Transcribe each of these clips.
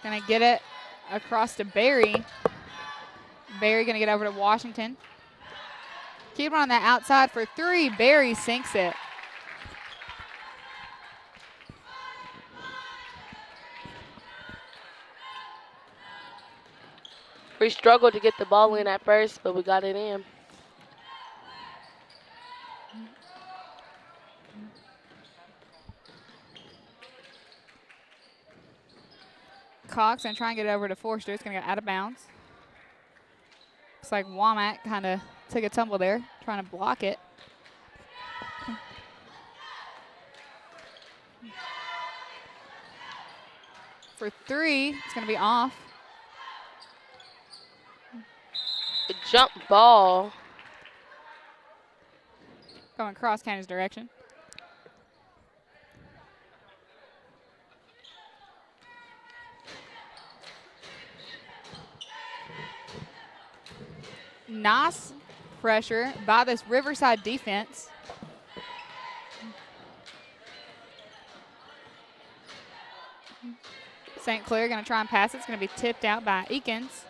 Gonna get it across to Barry. Barry gonna get over to Washington. Keep it on that outside for three. Barry sinks it. We struggled to get the ball in at first, but we got it in. Cox gonna try and get it over to Forster. It's gonna go out of bounds. Looks like Womack kind of took a tumble there, trying to block it. For three, it's gonna be off. A jump ball. Going cross County's direction. Nice pressure by this Riverside defense. St. Clair going to try and pass it. It's going to be tipped out by Eakins.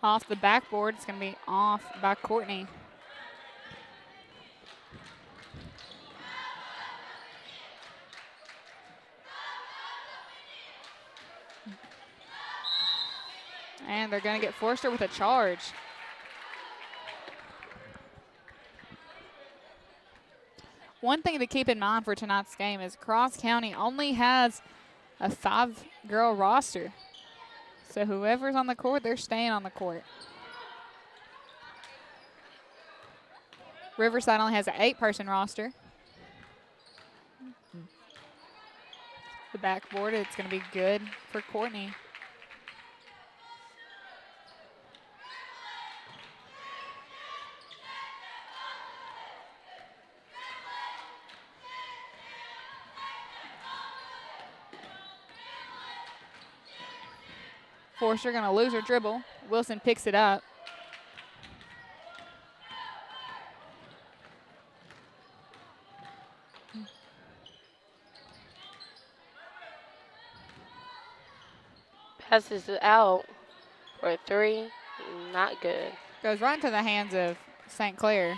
Off the backboard, it's going to be off by Courtney. And they're going to get Forster with a charge. One thing to keep in mind for tonight's game is Cross County only has a 5-girl roster. So whoever's on the court, they're staying on the court. Riverside only has an 8-person roster. The backboard, it's going to be good for Courtney. Forster going to lose her dribble. Wilson picks it up. Passes it out for a three. Not good. Goes right into the hands of St. Clair.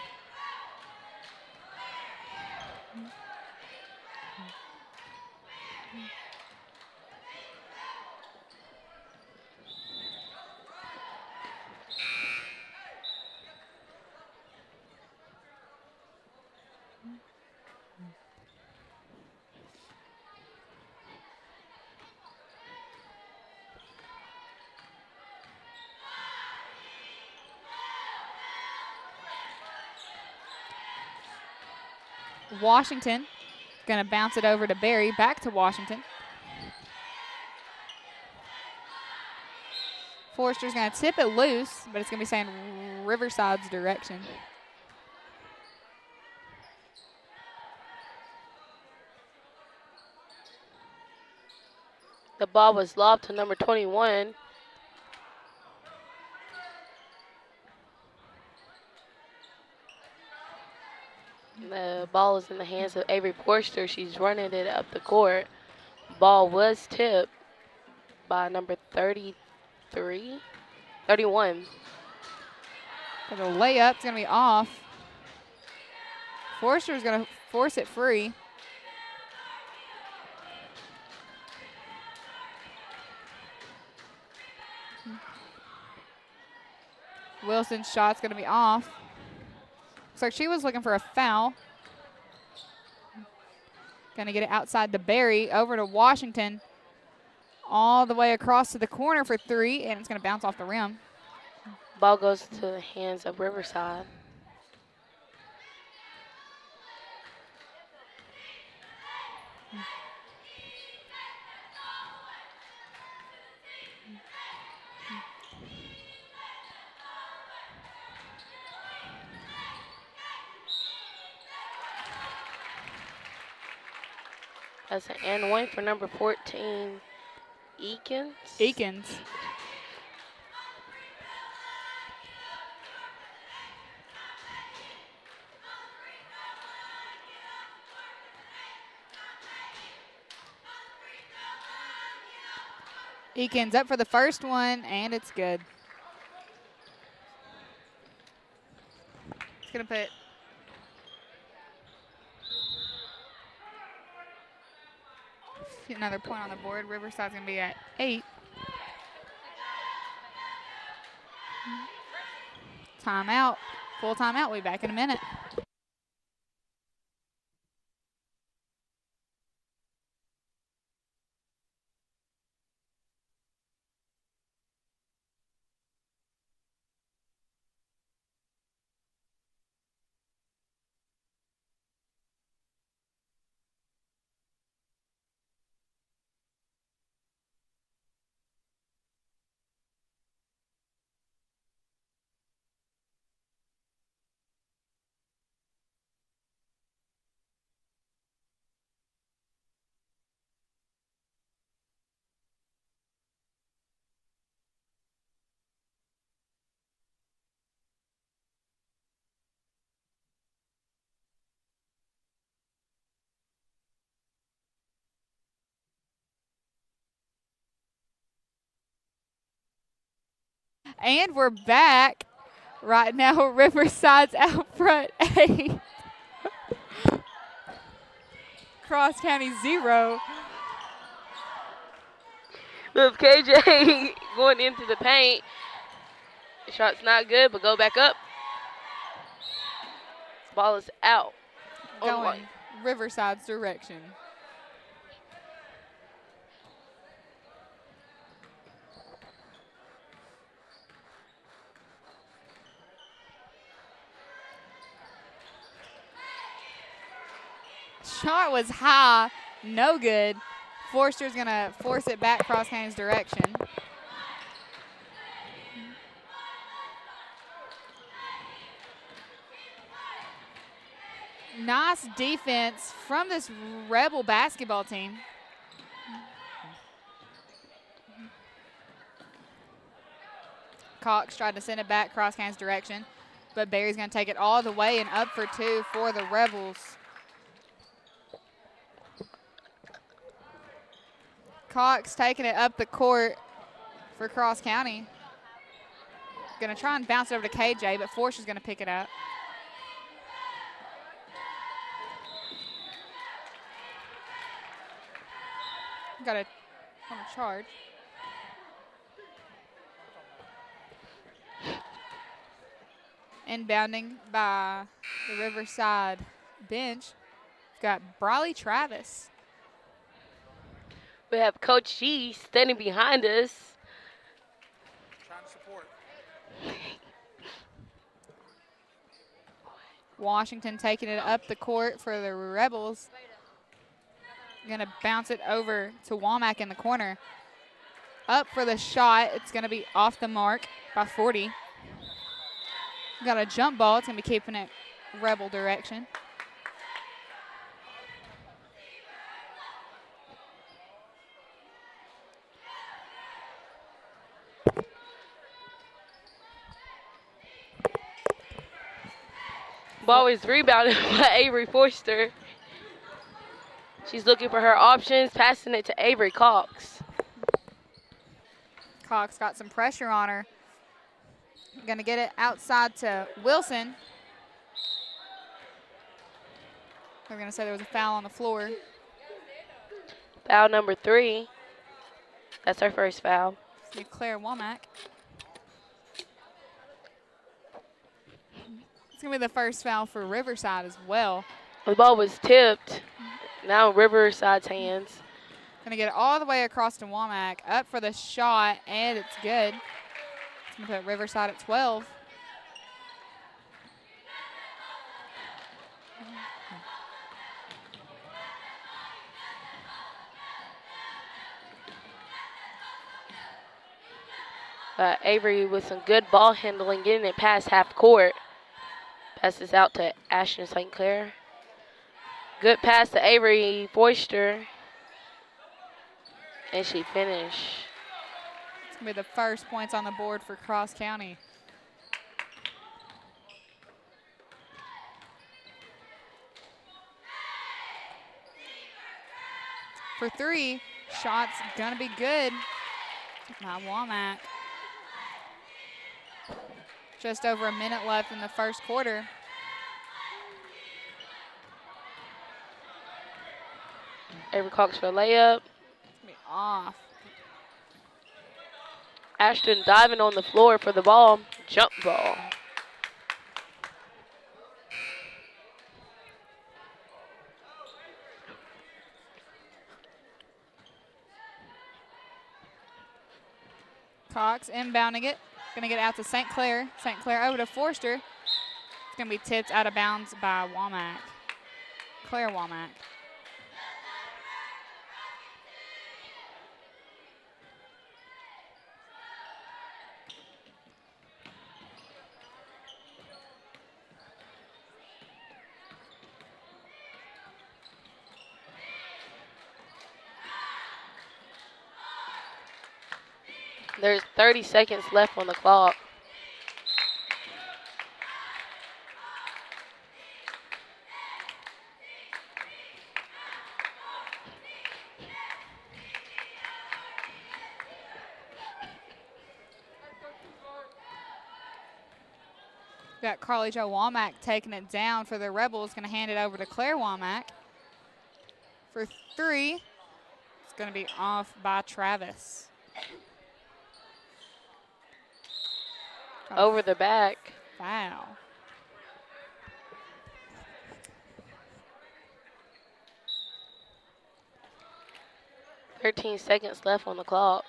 Washington going to bounce it over to Barry, back to Washington. Forster's going to tip it loose, but it's going to be saying Riverside's direction. The ball was lobbed to number 21. The ball is in the hands of Avery Forster. She's running it up the court. Ball was tipped by number 31. For the layup, it's going to be off. Forster's going to force it free. Wilson's shot's going to be off. Looks like she was looking for a foul. Going to get it outside to Barry, over to Washington. All the way across to the corner for three, and it's going to bounce off the rim. Ball goes to the hands of Riverside. That's an and one for number 14, Eakins. Eakins. Eakins up for the first one, and it's good. It's going to put another point on the board. Riverside's going to be at 8. Timeout. Full timeout. We'll be back in a minute. And we're back. Right now, Riverside's out front 8. Cross County 0. With KJ going into the paint. Shot's not good, but go back up. Ball is out. Going Riverside's direction. Shot was high, no good. Forster's going to force it back Cross County's direction. Nice defense from this Rebel basketball team. Cox tried to send it back Cross County's direction, but Barry's going to take it all the way and up for 2 for the Rebels. Cox taking it up the court for Cross County. Going to try and bounce it over to KJ, but Forster's going to pick it up. Got it on a charge. Inbounding by the Riverside bench. We've got Brawley Travis. We have Coach G standing behind us. Trying to support. Washington taking it up the court for the Rebels. Going to bounce it over to Womack in the corner. Up for the shot. It's going to be off the mark by 40. Got a jump ball. It's going to be keeping it Rebel direction. Ball is rebounded by Avery Forster. She's looking for her options, passing it to Avery Cox. Cox got some pressure on her. Going to get it outside to Wilson. They're going to say there was a foul on the floor. Foul number 3. That's her first foul. It's going to be Claire Womack. It's going to be the first foul for Riverside as well. The ball was tipped. Now Riverside's hands. Going to get it all the way across to Womack. Up for the shot, and it's good. It's going to put Riverside at 12. Avery with some good ball handling, getting it past half court. Passes out to Ashton St. Clair. Good pass to Avery Forster. And she finished. It's going to be the first points on the board for Cross County. For 3, shot's going to be good By Womack. Just over a minute left in the first quarter. Avery Cox for a layup. Be off. Ashton diving on the floor for the ball. Jump ball. Cox inbounding it. Gonna get out to St. Clair. St. Clair over to Forster. It's gonna be tipped out of bounds by Womack. Claire Womack. There's 30 seconds left on the clock. Got Carly Jo Womack taking it down for the Rebels. Gonna hand it over to Claire Womack for three. It's gonna be off by Travis. Over the back. Foul. .13 seconds left on the clock.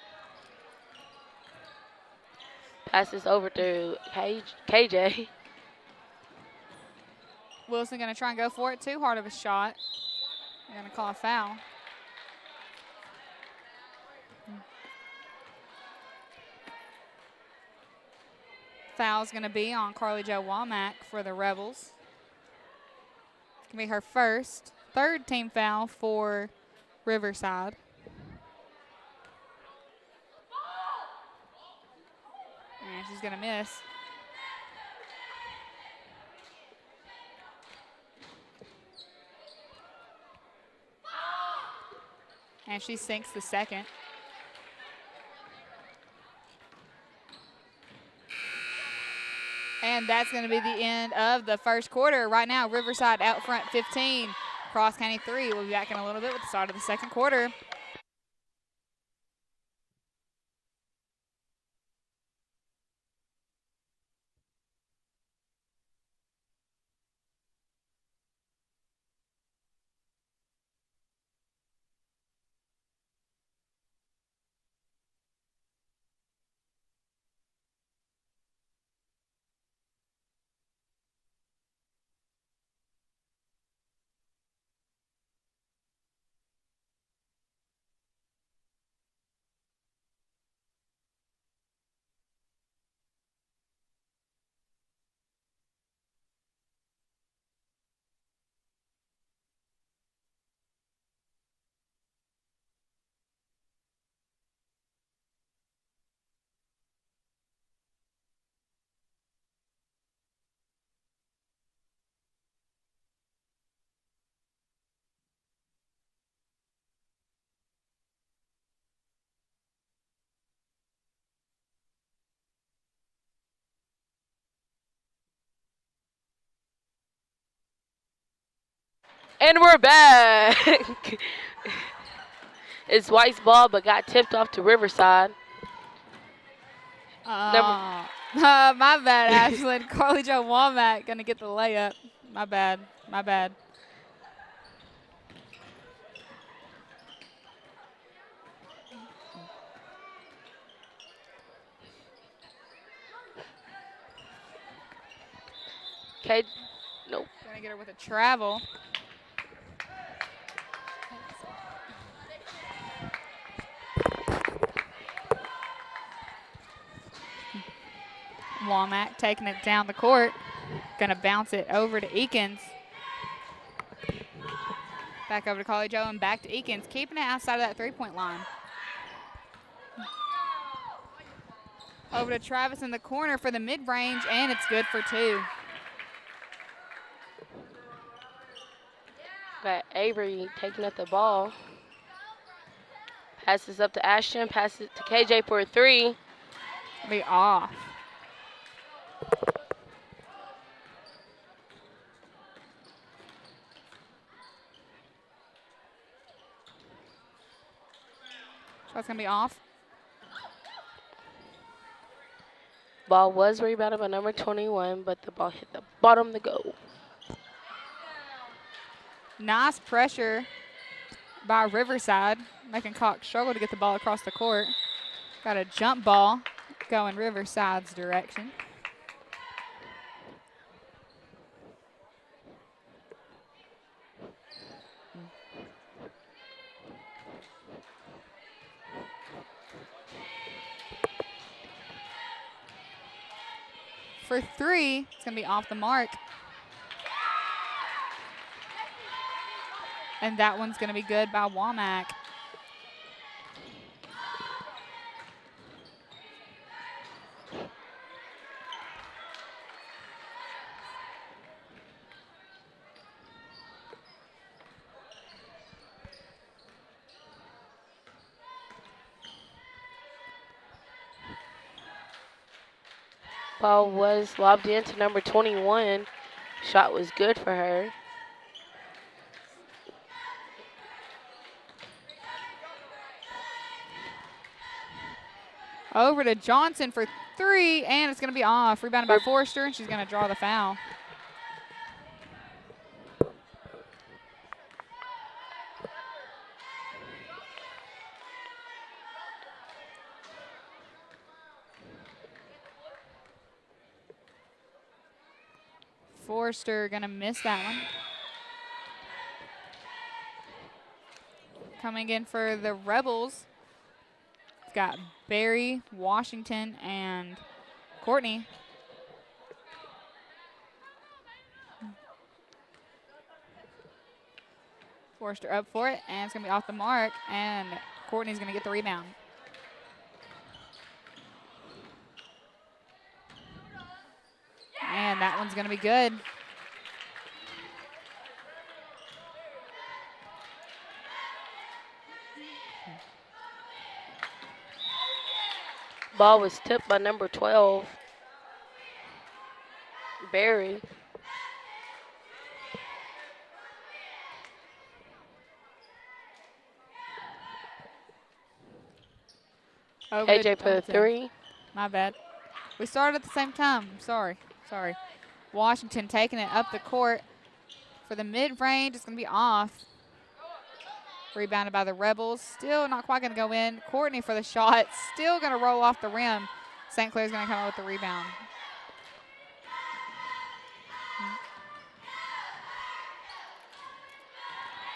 Passes over to KJ. Wilson gonna try and go for it. Too hard of a shot. They're gonna call a foul. Foul's gonna be on Carly Jo Womack for the Rebels. It's gonna be her third team foul for Riverside. And she's gonna miss. And she sinks the second. And that's going to be the end of the first quarter. Right now, Riverside out front 15, Cross County 3. We'll be back in a little bit with the start of the second quarter. And we're back. It's White's ball, but got tipped off to Riverside. My bad, Ashlyn. Carly Jo Womack going to get the layup. My bad. Okay, nope. Going to get her with a travel. Womack taking it down the court. Going to bounce it over to Eakins. Back over to Carly Jo and back to Eakins, keeping it outside of that three-point line. Over to Travis in the corner for the mid-range, and it's good for two. Got Avery taking up the ball. Passes up to Ashton. Passes it to KJ for a 3. Be off. Shot's gonna be off. Ball was rebounded by number 21, but the ball hit the bottom to go. Nice pressure by Riverside, making Cox struggle to get the ball across the court. Got a jump ball going Riverside's direction. For 3, it's going to be off the mark. And that one's going to be good by Womack. Ball was lobbed into number 21. Shot was good for her. Over to Johnson for 3, and it's going to be off. Rebounded by Forrester, and she's going to draw the foul. Forrester going to miss that one. Coming in for the Rebels, we've got Barry, Washington, and Courtney. Forrester up for it, and it's going to be off the mark, and Courtney's going to get the rebound. And that one's going to be good. Ball was tipped by number 12, Barry. Over to KJ for the Johnson. 3. My bad. We started at the same time. Sorry. Washington taking it up the court for the mid-range. It's going to be off. Rebounded by the Rebels. Still not quite going to go in. Courtney for the shot. Still going to roll off the rim. St. Clair's going to come out with the rebound.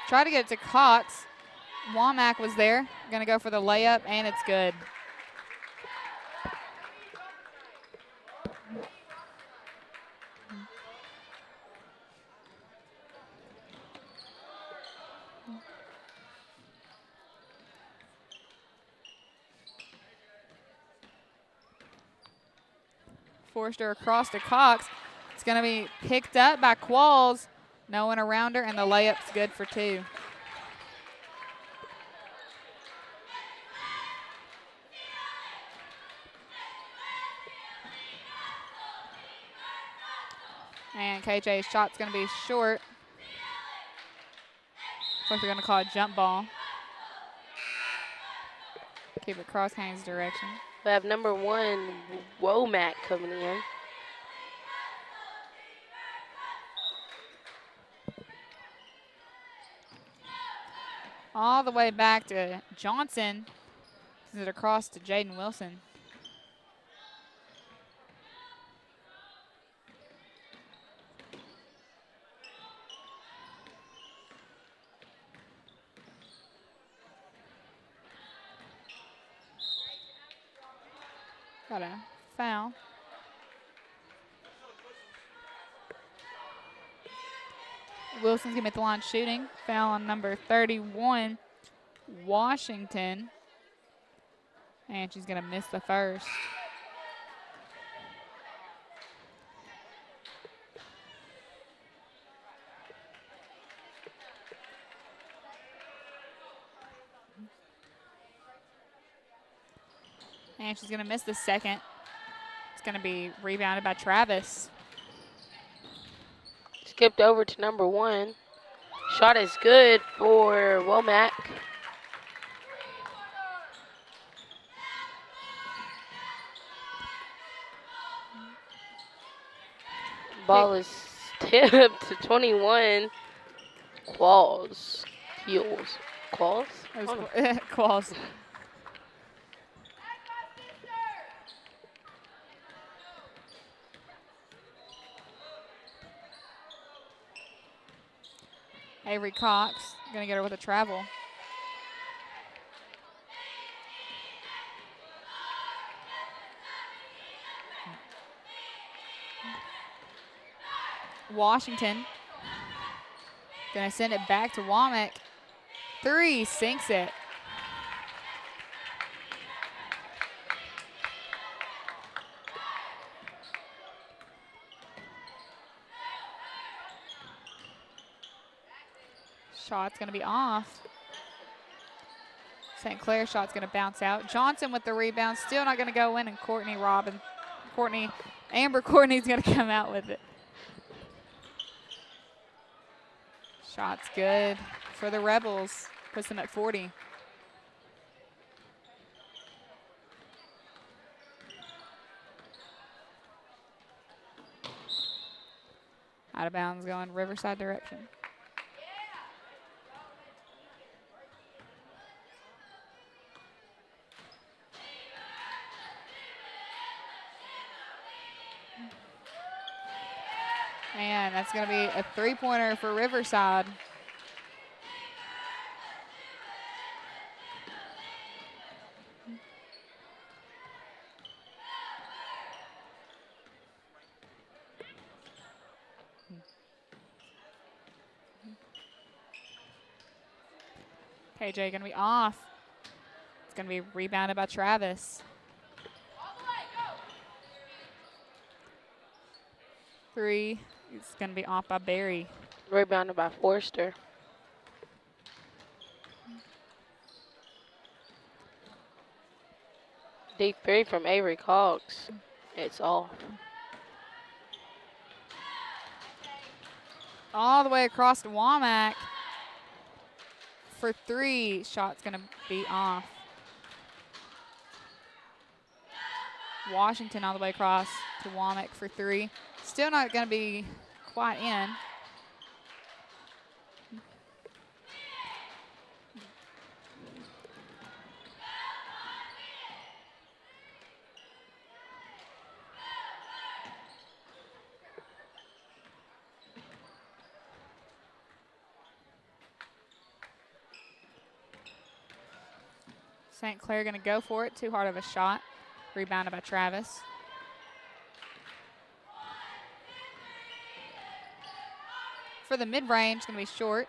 Try to get it to Cox. Womack was there. Going to go for the layup, and it's good. Forrester across to Cox. It's going to be picked up by Qualls. No one around her, and the layup's good for 2. And KJ's shot's going to be short. Looks like they're going to call a jump ball. Keep it cross Haynes' direction. We have number 1, Womack, coming in. All the way back to Johnson. Sends it across to Jaden Wilson. Got a foul. Wilson's going to be at the line shooting. Foul on number 31, Washington. And she's going to miss the first. And she's going to miss the second. It's going to be rebounded by Travis. Skipped over to number 1. Shot is good for Womack. Ball is tipped to 21. Qualls. Heels. Qualls? It was Qualls. Avery Cox going to get her with a travel. Washington going to send it back to Womack. 3, sinks it. Shot's going to be off. St. Clair shot's going to bounce out. Johnson with the rebound, still not going to go in, and Amber Courtney's going to come out with it. Shot's good for the Rebels. Puts them at 40. Out of bounds going Riverside direction. And that's going to be a 3-pointer for Riverside. KJ going to be off. It's going to be rebounded by Travis. 3. It's going to be off by Barry. Rebounded by Forster. Deep 3 from Avery Cox. It's off. All the way across to Womack for 3. Shot's going to be off. Washington all the way across to Womack for 3. Still not going to be quite in. St. Clair going to go for it. Too hard of a shot. Rebounded by Travis. For the mid-range, going to be short.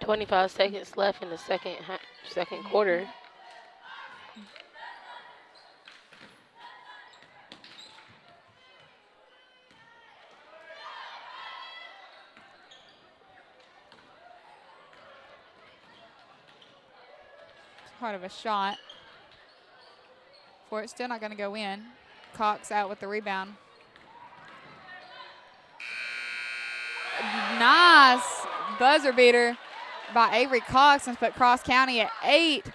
.25 seconds left in the second quarter. Part of a shot. For it, still not going to go in. Cox out with the rebound. Nice buzzer beater by Avery Cox and put Cross County at 8.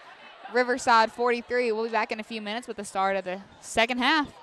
Riverside 43. We'll be back in a few minutes with the start of the second half.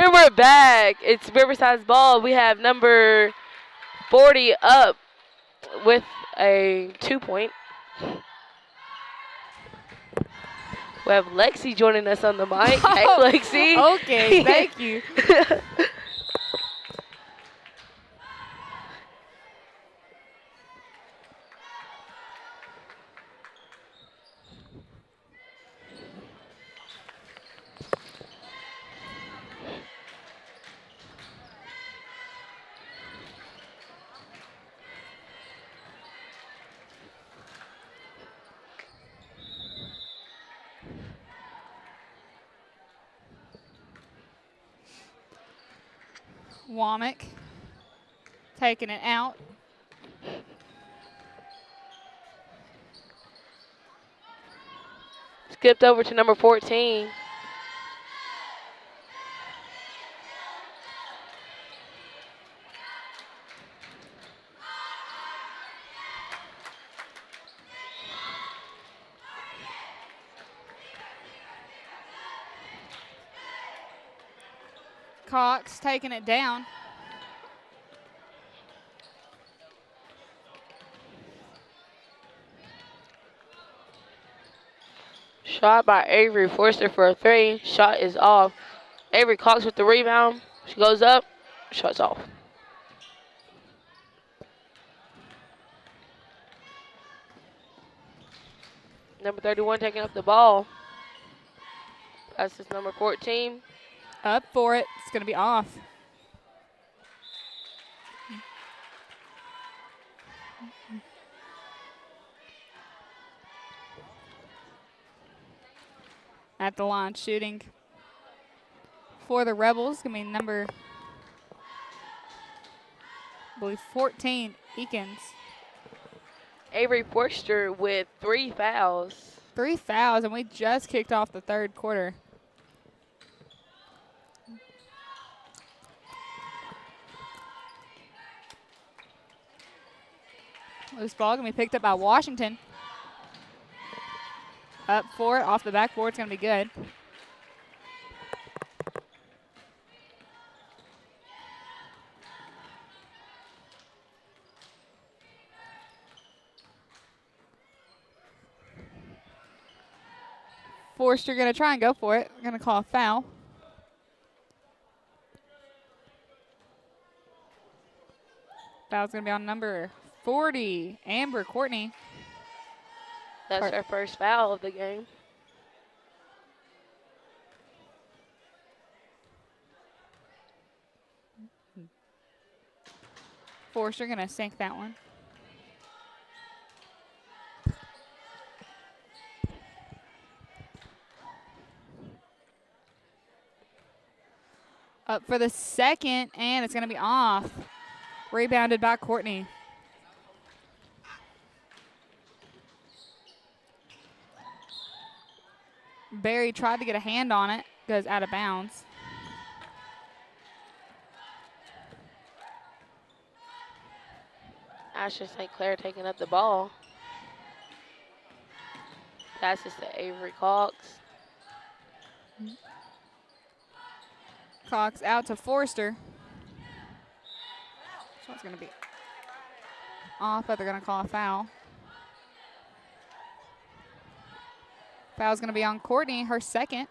And we're back. It's Riverside's ball. We have number 40 up with a 2-point. We have Lexi joining us on the mic. Hey, Lexi. Okay, thank you. Womack taking it out. Skipped over to number 14. Cox taking it down. Shot by Avery Forster for a 3. Shot is off. Avery Cox with the rebound. She goes up. Shot's off. Number 31 taking up the ball. Passes number 14. Up for it. It's going to be off. At the line shooting for the Rebels, going to be number, I believe, 14, Eakins. Avery Forster with 3 fouls. 3 fouls, and we just kicked off the third quarter. Loose ball going to be picked up by Washington. Up for it, off the backboard, it's going to be good. Forster going to try and go for it. Going to call a foul. Foul's going to be on number 40, Amber Courtney. That's her first foul of the game. Forster going to sink that one. Up for the second, and it's going to be off. Rebounded by Courtney. Barry tried to get a hand on it, goes out of bounds. Ashley St. Clair taking up the ball. Passes to Avery Cox. Cox out to Forster. Shot's going to be off, but they're going to call a foul. Foul's going to be on Courtney, her second.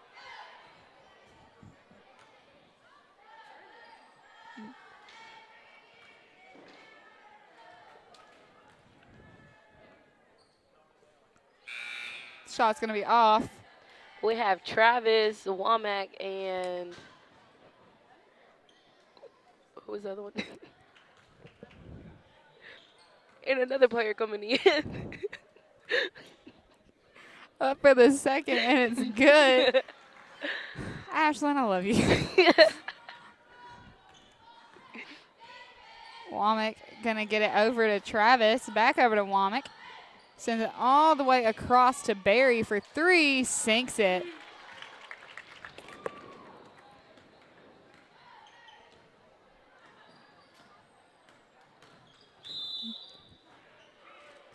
Shot's going to be off. We have Travis Womack and who was the other one? And another player coming in. Up for the second, and it's good. Ashlyn, I love you. Womack gonna get it over to Travis, back over to Womack. Sends it all the way across to Barry for 3, sinks it.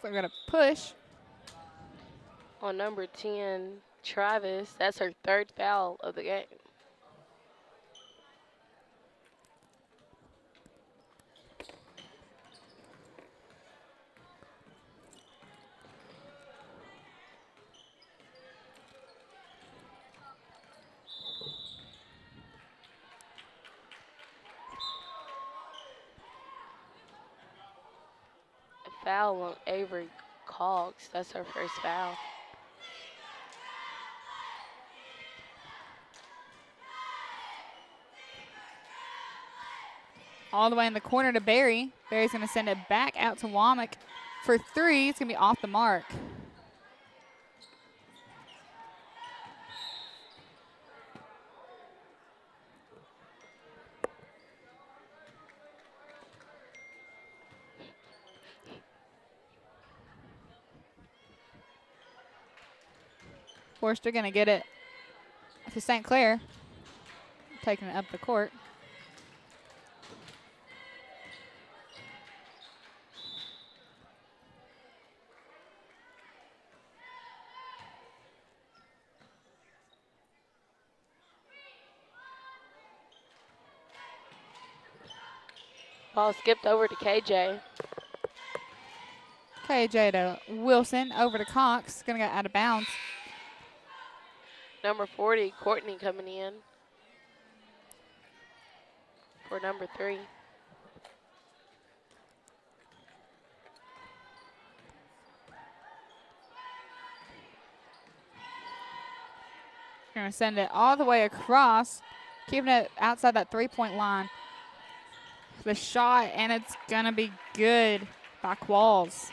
So we're gonna push. On number 10, Travis. That's her third foul of the game. foul on Avery Cox. That's her first foul. All the way in the corner to Barry. Barry's going to send it back out to Womack for three. It's going to be off the mark. Forster going to get it to St. Clair, taking it up the court. Ball skipped over to KJ. KJ to Wilson, over to Cox. Going to go out of bounds. Number 40, Courtney coming in for number 3. Going to send it all the way across, keeping it outside that three-point line. The shot, and it's going to be good by Qualls.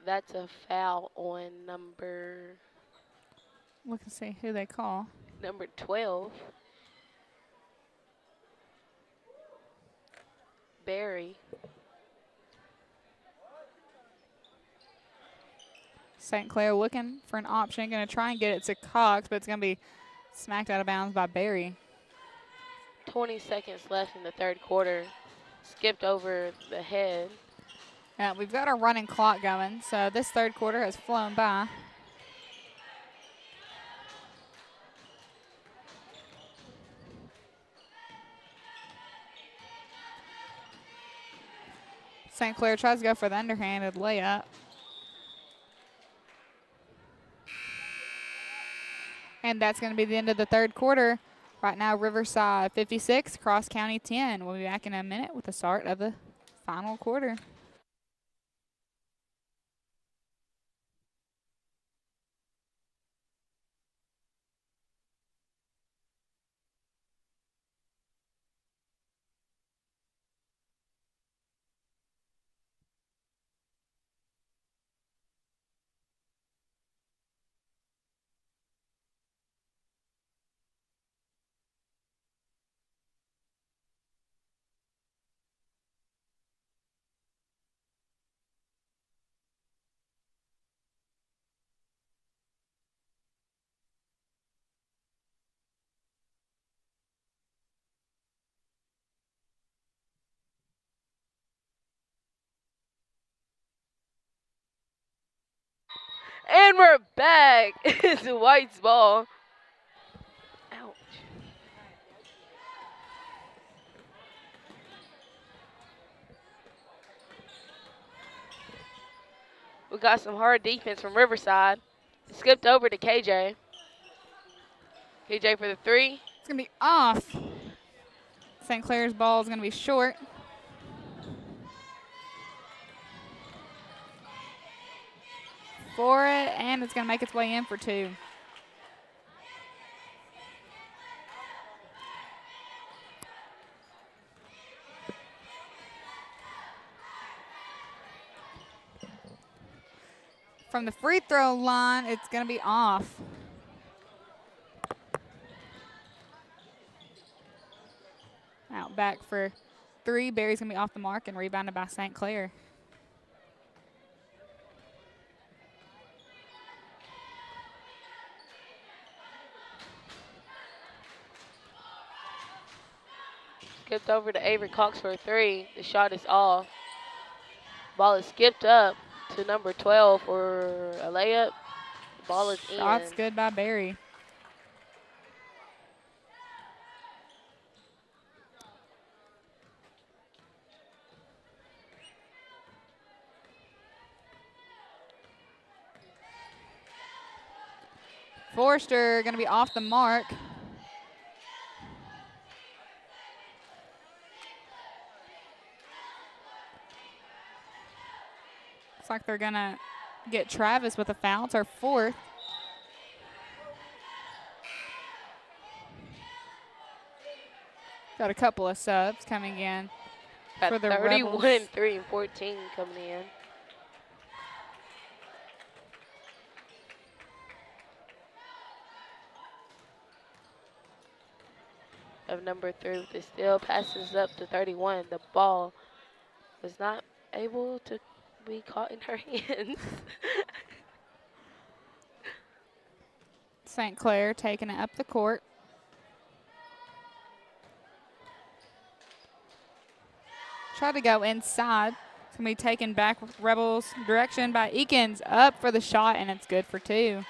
That's a foul on number Look and see who they call. 12. Barry. St. Clair looking for an option, going to try and get it to Cox, but it's going to be smacked out of bounds by Barry. 20 seconds left in the third quarter. Skipped over the head. We've got our running clock going, so this third quarter has flown by. St. Clair tries to go for the underhanded layup. And that's going to be the end of the third quarter. Right now, Riverside 56, Cross County 10. We'll be back in a minute with the start of the final quarter. And we're back. It's White's ball. Ouch. We got some hard defense from Riverside. Skipped over to KJ. KJ for the 3. It's going to be off. St. Clair's ball is going to be short. For it, and it's going to make its way in for 2. From the free throw line, it's going to be off. Out back for 3. Barry's going to be off the mark and rebounded by St. Clair. Skipped over to Avery Cox for a 3. The shot is off. Ball is skipped up to number 12 for a layup. Ball is in. Shot's good by Barry. Forster going to be off the mark. Looks like they're going to get Travis with a foul. It's our fourth. Got a couple of subs coming in Got for the 31, Rebels. 3, and 14 coming in. Of number 3 with the steal, passes up to 31. The ball was not able to be caught in her hands. St. Clair taking it up the court. Tried to go inside. It's going to be taken back with Rebels direction by Eakins. Up for the shot, and it's good for 2.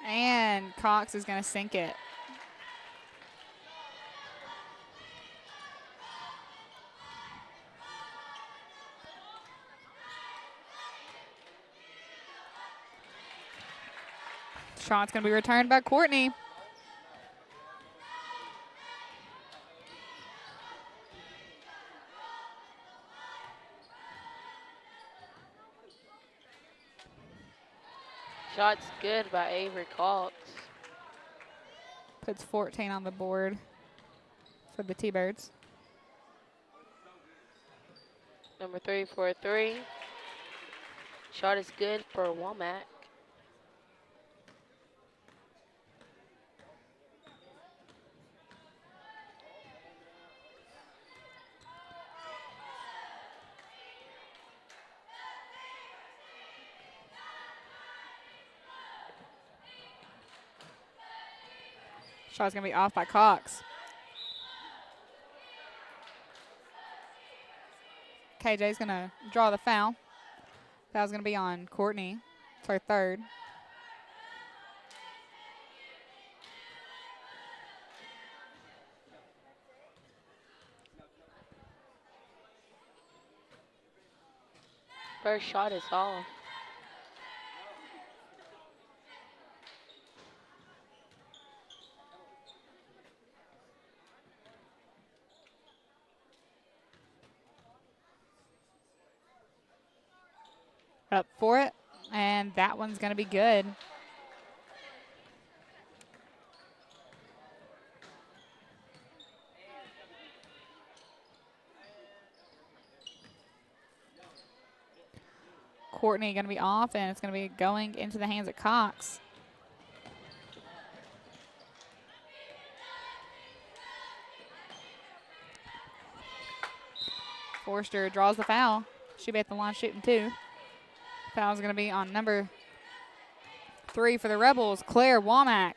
And Cox is going to sink it. Shot's going to be returned by Courtney. Shot's good by Avery Cox. Puts 14 on the board for the T-Birds. Number 3 for a 3. Shot is good for Womack. Shot's going to be off by Cox. KJ's going to draw the foul. Foul's going to be on Courtney. It's her third. First shot is off. Up for it, and that one's going to be good. Courtney going to be off, and it's going to be going into the hands of Cox. Forster draws the foul. She'll be at the line shooting 2. Foul's going to be on number 3 for the Rebels, Claire Womack.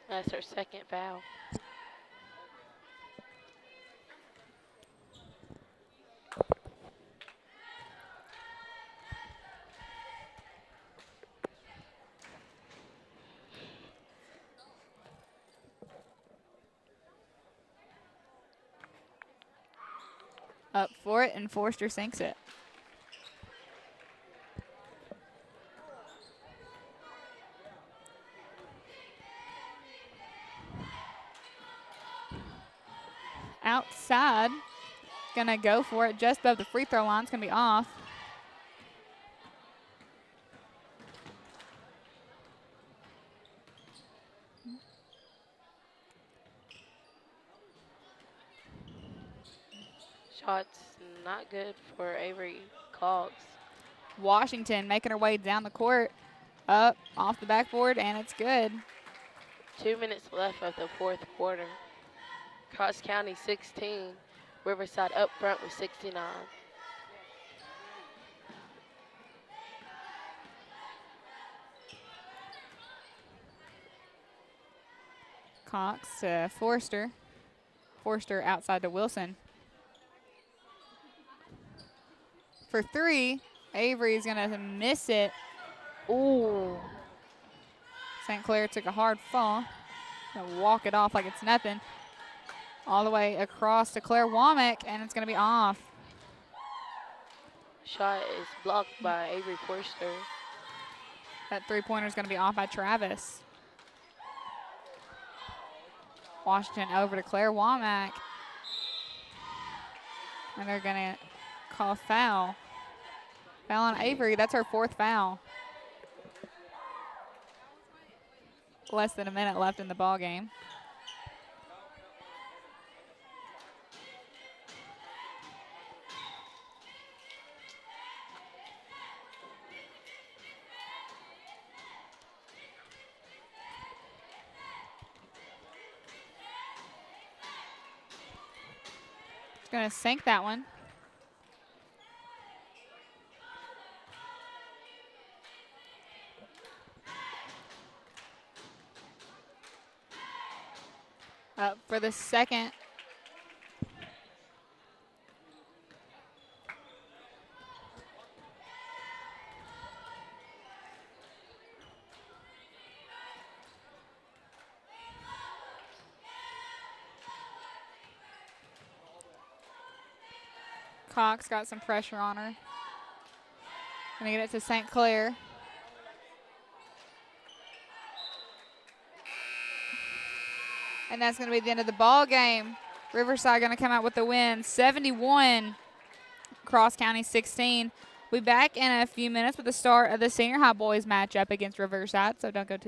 That's her second foul. Up for it, and Forster sinks it. Outside, gonna go for it just above the free throw line. It's gonna be off. Shot's not good for Avery Cox. Washington making her way down the court, up off the backboard, and it's good. 2 minutes left of the fourth quarter. Cross County 16, Riverside up front with 69. Cox to Forster. Forster outside to Wilson. For 3, Avery's gonna miss it. Ooh. St. Clair took a hard fall. Gonna walk it off like it's nothing. All the way across to Claire Womack, and it's going to be off. Shot is blocked by Avery Forster. That three-pointer is going to be off by Travis. Washington over to Claire Womack. And they're going to call a foul. Foul on Avery. That's her 4th foul. Less than a minute left in the ball game. Going to sink that one. Up for the second. Cox got some pressure on her. Gonna get it to St. Clair. And that's gonna be the end of the ball game. Riverside gonna come out with the win, 71, Cross County 16. We'll be back in a few minutes with the start of the senior high boys matchup against Riverside, so don't go too